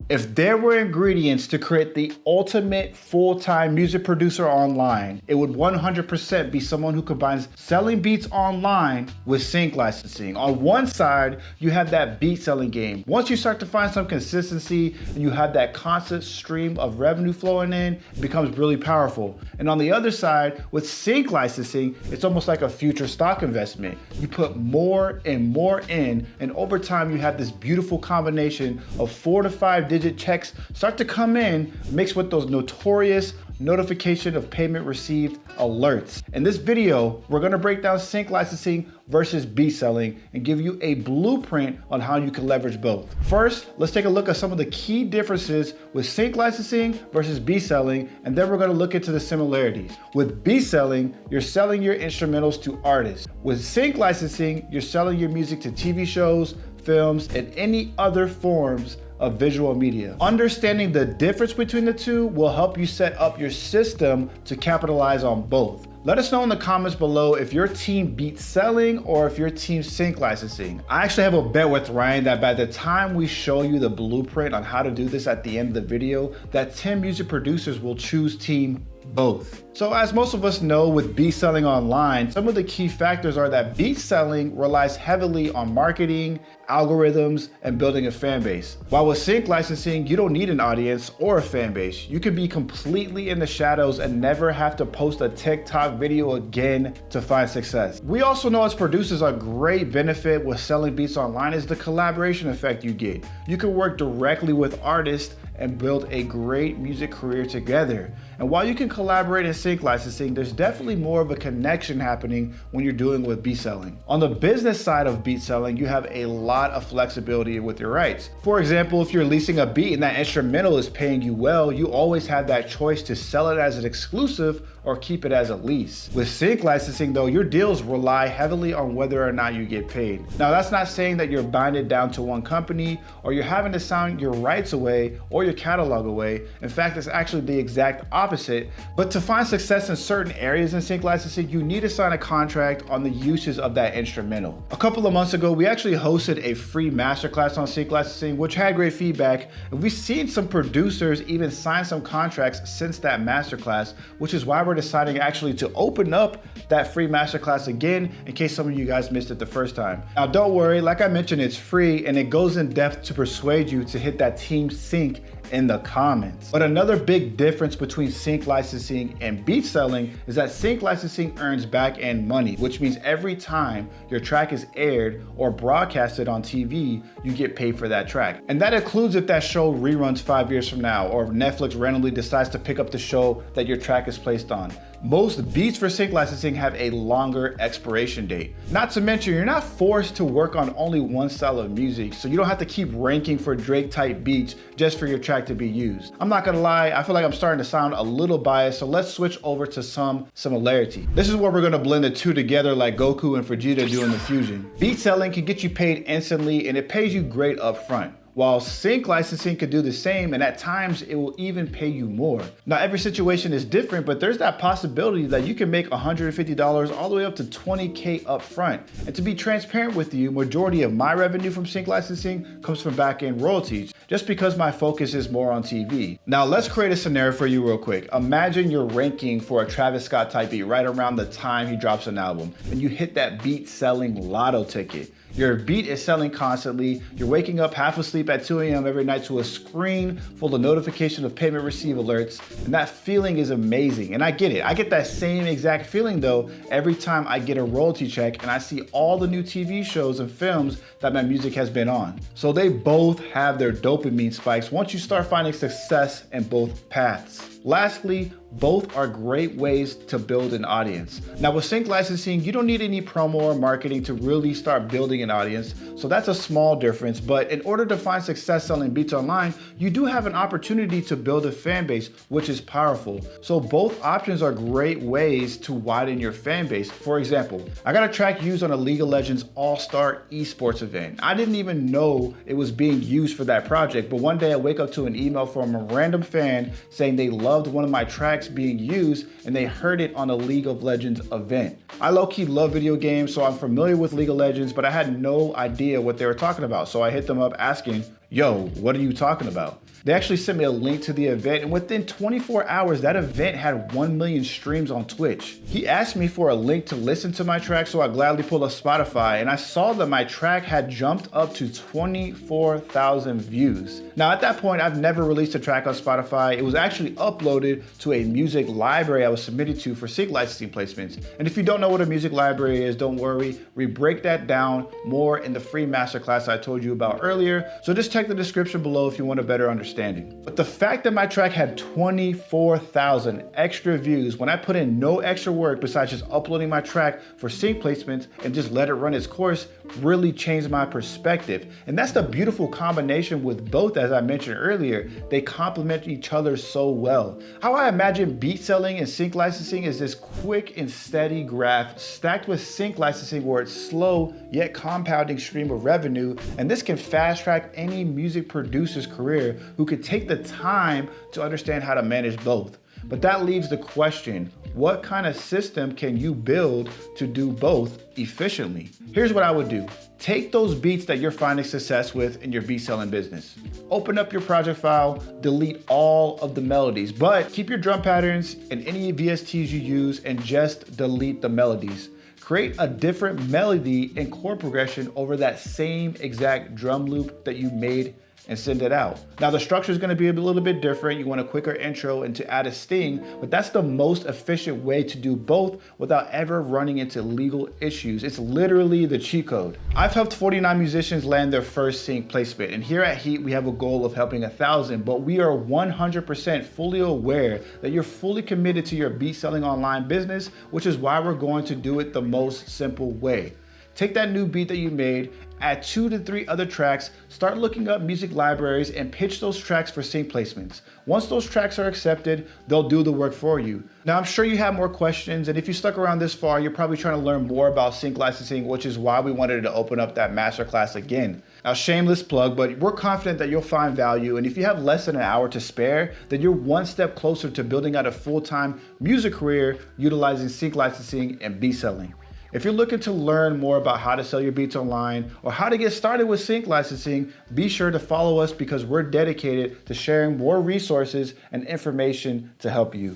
If there were ingredients to create the ultimate full-time music producer online, it would 100% be someone who combines selling beats online with sync licensing. On one side, you have that beat selling game. Once you start to find some consistency and you have that constant stream of revenue flowing in, it becomes really powerful. And on the other side, with sync licensing, it's almost like a future stock investment. You put more and more in, and over time, you have this beautiful combination of 4 to 5 digit checks start to come in, mixed with those notorious notification of payment received alerts. In this video, we're gonna break down sync licensing versus beat selling and give you a blueprint on how you can leverage both. First, let's take a look at some of the key differences with sync licensing versus beat selling, and then we're gonna look into the similarities. With beat selling, you're selling your instrumentals to artists. With sync licensing, you're selling your music to TV shows, films, and any other forms of visual media. Understanding the difference between the two will help you set up your system to capitalize on both. Let us know in the comments below if your team beat selling or if your team sync licensing. I actually have a bet with Ryan that by the time we show you the blueprint on how to do this at the end of the video, that 10 music producers will choose team both. So as most of us know with beat selling online, some of the key factors are that beat selling relies heavily on marketing, algorithms, and building a fan base. While with sync licensing, you don't need an audience or a fan base. You could be completely in the shadows and never have to post a TikTok video again to find success. We also know as producers, a great benefit with selling beats online is the collaboration effect you get. You can work directly with artists and build a great music career together. And while you can collaborate in sync licensing, there's definitely more of a connection happening when you're doing with beat selling. On the business side of beat selling, you have a lot of flexibility with your rights. For example, if you're leasing a beat and that instrumental is paying you well, you always have that choice to sell it as an exclusive or keep it as a lease. With sync licensing though, your deals rely heavily on whether or not you get paid. Now that's not saying that you're binded down to one company or you're having to sign your rights away or your catalog away. In fact, it's actually the exact opposite. But to find success in certain areas in sync licensing, you need to sign a contract on the uses of that instrumental. A couple of months ago, we actually hosted a free masterclass on sync licensing, which had great feedback. And we've seen some producers even sign some contracts since that masterclass, which is why we're deciding actually to open up that free masterclass again in case some of you guys missed it the first time. Now don't worry, like I mentioned, it's free and it goes in depth to persuade you to hit that team sync in the comments. But another big difference between sync licensing and beat selling is that sync licensing earns back-end money, which means every time your track is aired or broadcasted on TV, you get paid for that track. And that includes if that show reruns 5 years from now, or if Netflix randomly decides to pick up the show that your track is placed on. Most beats for sync licensing have a longer expiration date. Not to mention, you're not forced to work on only one style of music, so you don't have to keep ranking for Drake type beats just for your track to be used. I'm not gonna lie, I feel like I'm starting to sound a little biased, so let's switch over to some similarity. This is where we're gonna blend the two together like Goku and Vegeta do in the fusion. Beat selling can get you paid instantly and it pays you great upfront, while sync licensing could do the same, and at times it will even pay you more. Now every situation is different, but there's that possibility that you can make $150 all the way up to $20K up front. And to be transparent with you, majority of my revenue from sync licensing comes from back-end royalties, just because my focus is more on TV. Now let's create a scenario for you real quick. Imagine you're ranking for a Travis Scott type beat right around the time he drops an album, and you hit that beat selling lotto ticket. Your beat is selling constantly. You're waking up half asleep at 2 a.m. every night to a screen full of notification of payment receive alerts. And that feeling is amazing. And I get it. I get that same exact feeling though every time I get a royalty check and I see all the new TV shows and films that my music has been on. So they both have their dopamine spikes once you start finding success in both paths. Lastly, both are great ways to build an audience. Now with sync licensing, you don't need any promo or marketing to really start building an audience. So that's a small difference, but in order to find success selling beats online, you do have an opportunity to build a fan base, which is powerful. So both options are great ways to widen your fan base. For example, I got a track used on a League of Legends All-Star esports event. I didn't even know it was being used for that project, but one day I wake up to an email from a random fan saying they loved one of my tracks being used and they heard it on a League of Legends event. I low-key love video games, so I'm familiar with League of Legends, but I had no idea what they were talking about. So I hit them up asking, yo, what are you talking about? They actually sent me a link to the event, and within 24 hours, that event had 1 million streams on Twitch. He asked me for a link to listen to my track, so I gladly pulled up Spotify, and I saw that my track had jumped up to 24,000 views. Now, at that point, I've never released a track on Spotify. It was actually uploaded to a music library I was submitted to for sync licensing placements. And if you don't know what a music library is, don't worry. We break that down more in the free masterclass I told you about earlier. So just check the description below if you want a better understanding. But the fact that my track had 24,000 extra views when I put in no extra work besides just uploading my track for sync placements and just let it run its course really changed my perspective. And that's the beautiful combination with both, as I mentioned earlier. They complement each other so well. How I imagine beat selling and sync licensing is this quick and steady graph stacked with sync licensing where it's slow yet compounding stream of revenue, and this can fast track any music producer's career who could take the time to understand how to manage both. But that leaves the question, what kind of system can you build to do both efficiently? Here's what I would do. Take those beats that you're finding success with in your beat selling business. Open up your project file, delete all of the melodies, but keep your drum patterns and any VSTs you use and just delete the melodies. Create a different melody and chord progression over that same exact drum loop that you made and send it out. Now the structure is going to be a little bit different. You want a quicker intro and to add a sting, but that's the most efficient way to do both without ever running into legal issues. It's literally the cheat code. I've helped 49 musicians land their first sync placement, and here at Heat we have a goal of helping 1,000, but we are 100% fully aware that you're fully committed to your beat selling online business, which is why we're going to do it the most simple way. Take that new beat that you made, add 2 to 3 other tracks, start looking up music libraries and pitch those tracks for sync placements. Once those tracks are accepted, they'll do the work for you. Now I'm sure you have more questions, and if you stuck around this far, you're probably trying to learn more about sync licensing, which is why we wanted to open up that masterclass again. Now shameless plug, but we're confident that you'll find value, and if you have less than an hour to spare, then you're one step closer to building out a full-time music career utilizing sync licensing and beat selling. If you're looking to learn more about how to sell your beats online or how to get started with sync licensing, be sure to follow us because we're dedicated to sharing more resources and information to help you.